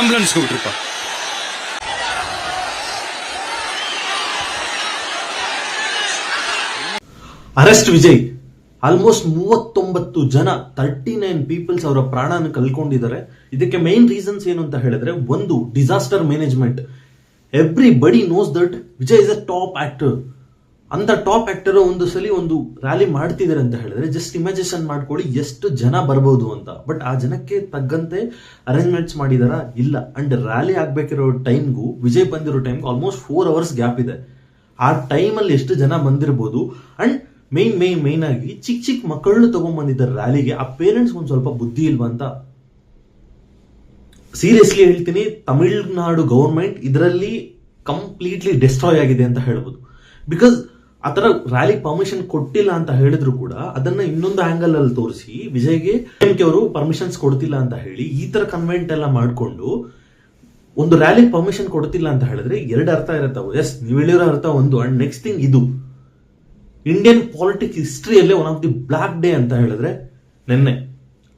Ambulance ಹೋಗ್ಬಿಟ್ರಪ್ಪ. Arrest Vijay. Almost 39 ಜನ 39 people's ಅವರ ಪ್ರಾಣನ ಕಳ್ಕೊಂಡಿದ್ದಾರೆ. ಇದಕ್ಕೆ ಮೇನ್ ರೀಸನ್ಸ್ ಏನು ಅಂತ ಹೇಳಿದ್ರೆ, ಒಂದು disaster management. Everybody knows that Vijay is a top actor. ಅಂತ ಟಾಪ್ ಆಕ್ಟರ್ ಒಂದು ಸಲ ಒಂದು ರ್ಯಾಲಿ ಮಾಡ್ತಿದ್ದಾರೆ ಅಂತ ಹೇಳಿದ್ರೆ ಜಸ್ಟ್ ಇಮ್ಯಾಜಿನೇಷನ್ ಮಾಡ್ಕೊಳ್ಳಿ ಎಷ್ಟು ಜನ ಬರ್ಬೋದು ಅಂತ. ಬಟ್ ಆ ಜನಕ್ಕೆ ತగ్గಂತೆ ಅರೇಂಜ್ಮೆಂಟ್ಸ್ ಮಾಡಿದಾರ? ಇಲ್ಲ. ಅಂಡ್ ರ್ಯಾಲಿ ಆಗ್ಬೇಕಿರೋ ಟೈಮ್ಗೂ ವಿಜಯ್ ಬಂದಿರೋ ಟೈಮ್ಗೂ ಆಲ್ಮೋಸ್ಟ್ 4 hours ಗ್ಯಾಪ್ ಇದೆ. ಆ ಟೈಮಲ್ಲಿ ಎಷ್ಟು ಜನ ಬಂದಿರ್ಬೋದು. ಅಂಡ್ ಮೇನ್ ಆಗಿ ಚಿಕ್ಕ ಮಕ್ಕಳನ್ನು ತಗೊಂಡ್ಬಂದಿದ್ದಾರೆ ರ್ಯಾಲಿಗೆ. ಆ ಪೇರೆಂಟ್ಸ್ ಒಂದ್ ಸ್ವಲ್ಪ ಬುದ್ಧಿ ಇಲ್ವಾ ಅಂತ ಸೀರಿಯಸ್ಲಿ ಹೇಳ್ತೀನಿ. ತಮಿಳುನಾಡು ಗವರ್ಮೆಂಟ್ ಇದರಲ್ಲಿ ಕಂಪ್ಲೀಟ್ಲಿ ಡಿಸ್ಟ್ರಾಯ್ ಆಗಿದೆ ಅಂತ ಹೇಳ್ಬೋದು. ಬಿಕಾಸ್ ಆತರ ರ್ಯಾಲಿ ಪರ್ಮಿಷನ್ ಕೊಟ್ಟಿಲ್ಲ ಅಂತ ಹೇಳಿದ್ರು ಕೂಡ ಅದನ್ನ ಇನ್ನೊಂದು ಆಂಗಲ್ ಅಲ್ಲಿ ತೋರಿಸಿ ವಿಜಯ್ಗೆ ಅವರು ಪರ್ಮಿಷನ್ಸ್ ಕೊಡ್ತಿಲ್ಲ ಅಂತ ಹೇಳಿ ಈ ತರ ಕನ್ವೆಂಟ್ ಎಲ್ಲ ಮಾಡ್ಕೊಂಡು ಒಂದು ರ್ಯಾಲಿ ಪರ್ಮಿಷನ್ ಕೊಡ್ತಿಲ್ಲ ಅಂತ ಹೇಳಿದ್ರೆ 2 ಅರ್ಥ ಇರುತ್ತಾವೆ. ಎಸ್, ನೀವು ಹೇಳಿರೋ ಅರ್ಥ ಒಂದು. ಅಂಡ್ ನೆಕ್ಸ್ಟ್ ಥಿಂಗ್, ಇದು ಇಂಡಿಯನ್ ಪಾಲಿಟಿಕ್ಸ್ ಹಿಸ್ಟ್ರಿಯಲ್ಲೇ one of the black day ಅಂತ ಹೇಳಿದ್ರೆ ನಿನ್ನೆ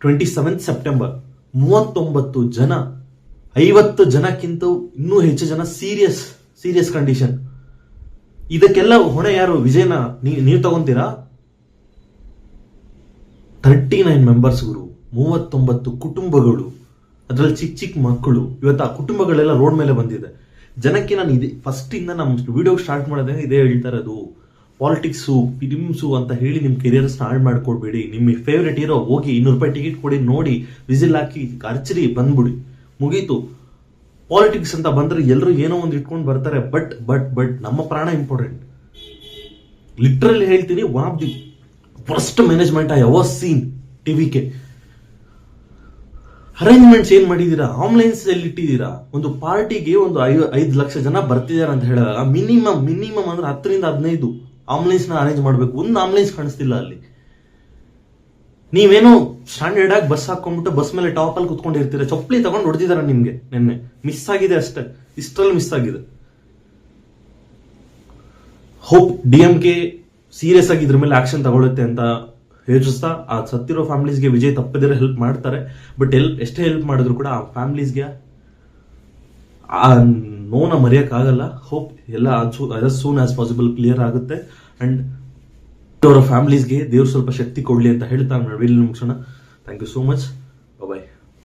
27 ಸೆಪ್ಟೆಂಬರ್ 39 ಜನ, 50 ಜನಕ್ಕಿಂತ ಇನ್ನೂ ಹೆಚ್ಚು ಜನ ಸೀರಿಯಸ್ ಕಂಡೀಷನ್. ಇದಕ್ಕೆಲ್ಲ ಹೊಣೆ ಯಾರು? ವಿಜಯನ ನೀವು ತಗೊಂತೀರಾ? 39 ಮೆಂಬರ್ಸ್ ಗುರು, 39 ಕುಟುಂಬಗಳು, ಅದ್ರಲ್ಲಿ ಚಿಕ್ಕ ಮಕ್ಕಳು. ಇವತ್ತು ಆ ಕುಟುಂಬಗಳೆಲ್ಲ ರೋಡ್ ಮೇಲೆ ಬಂದಿದೆ. ಜನಕ್ಕೆ ನಾನು ಇದೆ ಫಸ್ಟ್ ಇಂದ ನಮ್ಮ ವಿಡಿಯೋ ಸ್ಟಾರ್ಟ್ ಮಾಡೋದೇ ಇದೇ ಹೇಳ್ತಾ ಇರೋದು. ಪಾಲಿಟಿಕ್ಸು, ಫಿಲಿಮ್ಸು ಅಂತ ಹೇಳಿ ನಿಮ್ ಕೆರಿಯರ್ ಸ್ಟಾರ್ಟ್ ಮಾಡ್ಕೊಡ್ಬೇಡಿ. ನಿಮ್ಮ ಫೇವ್ರೆಟ್ ಹೀರೋ ಹೋಗಿ 200 ರೂಪಾಯಿ ಟಿಕೆಟ್ ಕೊಡಿ, ನೋಡಿ, ವಿಸಿಲ್ ಹಾಕಿ ಅರ್ಚರಿ ಬಂದ್ಬಿಡಿ, ಮುಗೀತು. ಪಾಲಿಟಿಕ್ಸ್ ಅಂತ ಬಂದ್ರೆ ಎಲ್ಲರೂ ಏನೋ ಒಂದು ಇಟ್ಕೊಂಡು ಬರ್ತಾರೆ. ಬಟ್ ನಮ್ಮ ಪ್ರಾಣ ಇಂಪಾರ್ಟೆಂಟ್. ಲಿಟ್ರಲಿ ಹೇಳ್ತೀನಿ, one of the first management I ever seen TVK. Arrangements ಏನ್ ಮಾಡಿದೀರಾ? ಆಂಬುಲೆನ್ಸ್ ಎಲ್ಲಿ ಇಟ್ಟಿದ್ದೀರಾ? ಒಂದು ಪಾರ್ಟಿಗೆ ಒಂದು 5 ಲಕ್ಷ ಜನ ಬರ್ತಿದಾರೆ ಅಂತ ಹೇಳಿದಾಗ ಮಿನಿಮಮ್ ಅಂದ್ರೆ 10 ರಿಂದ 15 ಆಂಬುಲೆನ್ಸ್ ನ ಅರೇಂಜ್ ಮಾಡ್ಬೇಕು. ಒಂದು ಆಂಬುಲೆನ್ಸ್ ಕಾಣಿಸ್ತಿಲ್ಲ ಅಲ್ಲಿ. ನೀವೇನೋ ಸ್ಟ್ಯಾಂಡರ್ಡ್ ಆಗಿ ಬಸ್ ಹಾಕೊಂಡ್ಬಿಟ್ಟು ಬಸ್ ಮೇಲೆ ಟಾಪ್ ಅಲ್ಲಿ ಕುತ್ಕೊಂಡಿರ್ತೀರ. ಚಪ್ಪಲಿ ತಗೊಂಡು ಹೊಡೆದಿದಾರ ನಿಮ್ಗೆ. ನಿನ್ನೆ ಮಿಸ್ ಆಗಿದೆ ಅಷ್ಟೇ, ಇಷ್ಟರಲ್ಲಿ ಮಿಸ್ ಆಗಿದೆ. ಹೋಪ್ DMK ಸೀರಿಯಸ್ ಆಗಿ ಇದ್ರ ಮೇಲೆ ಆಕ್ಷನ್ ತಗೊಳುತ್ತೆ ಅಂತ ಯೋಚಿಸ್ತಾ, ಆ ಸತ್ತಿರೋ ಫ್ಯಾಮಿಲೀಸ್ಗೆ ವಿಜಯ್ ತಪ್ಪದಿರೋ ಹೆಲ್ಪ್ ಮಾಡ್ತಾರೆ. ಬಟ್ ಎಷ್ಟೇ ಹೆಲ್ಪ್ ಮಾಡಿದ್ರು ಕೂಡ ಆ ಫ್ಯಾಮಿಲೀಸ್ಗೆ ಆ ನೋನ ಮರೆಯಕ್ಕಾಗಲ್ಲ. ಹೋಪ್ ಎಲ್ಲ as soon as possible clear ಆಗುತ್ತೆ. ಅಂಡ್ ಅವರ ಫ್ಯಾಮಿಲೀಸ್ಗೆ ದೇವ್ರು ಸ್ವಲ್ಪ ಶಕ್ತಿ ಕೊಡ್ಲಿ ಅಂತ ಹೇಳ್ತಾ ವಿಡಿಯೋ ಮುಗಿಸೋಣ. Thank you so much.